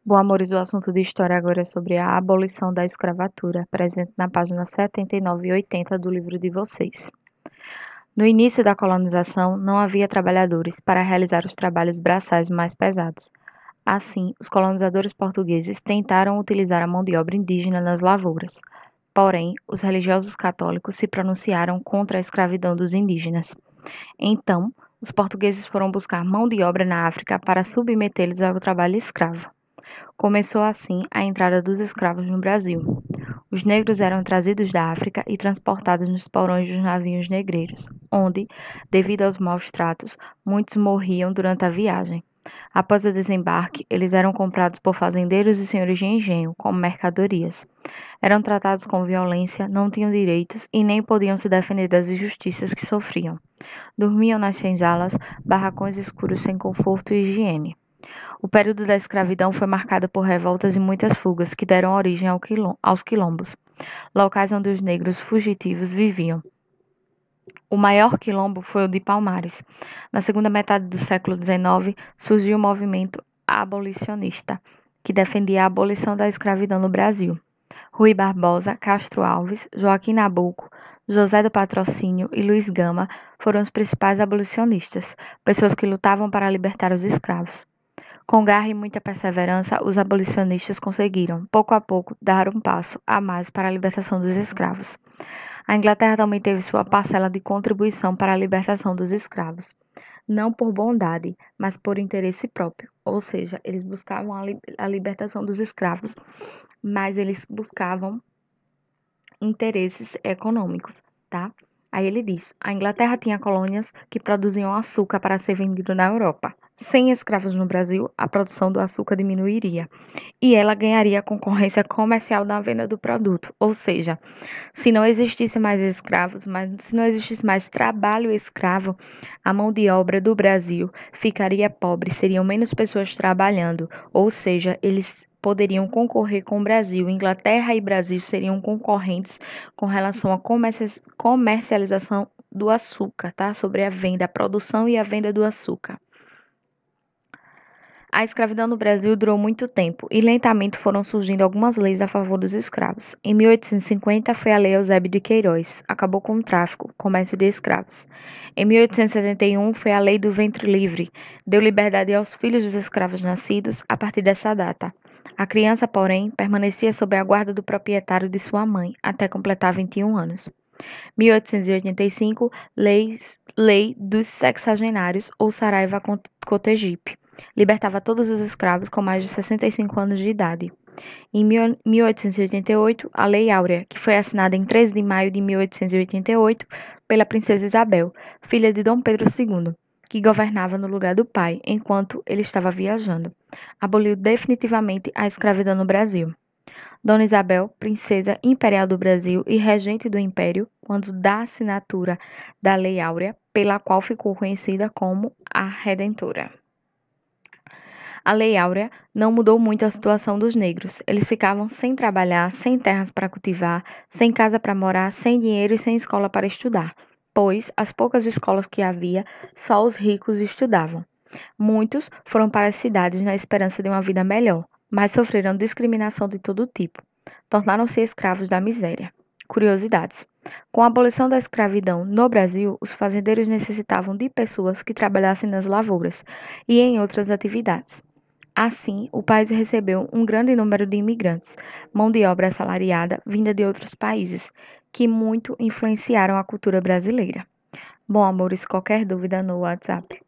Bom, amores, o assunto de história agora é sobre a abolição da escravatura, presente na página 79 e 80 do livro de vocês. No início da colonização, não havia trabalhadores para realizar os trabalhos braçais mais pesados. Assim, os colonizadores portugueses tentaram utilizar a mão de obra indígena nas lavouras. Porém, os religiosos católicos se pronunciaram contra a escravidão dos indígenas. Então, os portugueses foram buscar mão de obra na África para submetê-los ao trabalho escravo. Começou assim a entrada dos escravos no Brasil. Os negros eram trazidos da África e transportados nos porões dos navios negreiros, onde, devido aos maus tratos, muitos morriam durante a viagem. Após o desembarque, eles eram comprados por fazendeiros e senhores de engenho como mercadorias. Eram tratados com violência, não tinham direitos e nem podiam se defender das injustiças que sofriam. Dormiam nas senzalas, barracões escuros sem conforto e higiene. O período da escravidão foi marcado por revoltas e muitas fugas que deram origem aos quilombos, locais onde os negros fugitivos viviam. O maior quilombo foi o de Palmares. Na segunda metade do século XIX, surgiu o movimento abolicionista, que defendia a abolição da escravidão no Brasil. Rui Barbosa, Castro Alves, Joaquim Nabuco, José do Patrocínio e Luiz Gama foram os principais abolicionistas, pessoas que lutavam para libertar os escravos. Com garra e muita perseverança, os abolicionistas conseguiram, pouco a pouco, dar um passo a mais para a libertação dos escravos. A Inglaterra também teve sua parcela de contribuição para a libertação dos escravos, não por bondade, mas por interesse próprio, ou seja, eles buscavam a libertação dos escravos, mas eles buscavam interesses econômicos, tá? Aí ele diz: a Inglaterra tinha colônias que produziam açúcar para ser vendido na Europa. Sem escravos no Brasil, a produção do açúcar diminuiria e ela ganharia concorrência comercial na venda do produto. Ou seja, se não existisse mais escravos, mas se não existisse mais trabalho escravo, a mão de obra do Brasil ficaria pobre, seriam menos pessoas trabalhando. Ou seja, eles poderiam concorrer com o Brasil. Inglaterra e Brasil seriam concorrentes com relação à comercialização do açúcar, tá? Sobre a venda, a produção e a venda do açúcar. A escravidão no Brasil durou muito tempo e lentamente foram surgindo algumas leis a favor dos escravos. Em 1850 foi a Lei Eusébio de Queiroz, acabou com o tráfico, comércio de escravos. Em 1871 foi a Lei do Ventre Livre, deu liberdade aos filhos dos escravos nascidos a partir dessa data. A criança, porém, permanecia sob a guarda do proprietário de sua mãe até completar 21 anos. 1885, Lei dos Sexagenários ou Saraiva-Cotegipe. Libertava todos os escravos com mais de 65 anos de idade. Em 1888, a Lei Áurea, que foi assinada em 13 de maio de 1888 pela princesa Isabel, filha de Dom Pedro II, que governava no lugar do pai enquanto ele estava viajando, aboliu definitivamente a escravidão no Brasil. Dona Isabel, princesa imperial do Brasil e regente do império, quando da assinatura da Lei Áurea, pela qual ficou conhecida como a Redentora. A Lei Áurea não mudou muito a situação dos negros. Eles ficavam sem trabalhar, sem terras para cultivar, sem casa para morar, sem dinheiro e sem escola para estudar, pois as poucas escolas que havia, só os ricos estudavam. Muitos foram para as cidades na esperança de uma vida melhor, mas sofreram discriminação de todo tipo. Tornaram-se escravos da miséria. Curiosidades. Com a abolição da escravidão no Brasil, os fazendeiros necessitavam de pessoas que trabalhassem nas lavouras e em outras atividades. Assim, o país recebeu um grande número de imigrantes, mão de obra assalariada vinda de outros países, que muito influenciaram a cultura brasileira. Bom, amores, qualquer dúvida no WhatsApp.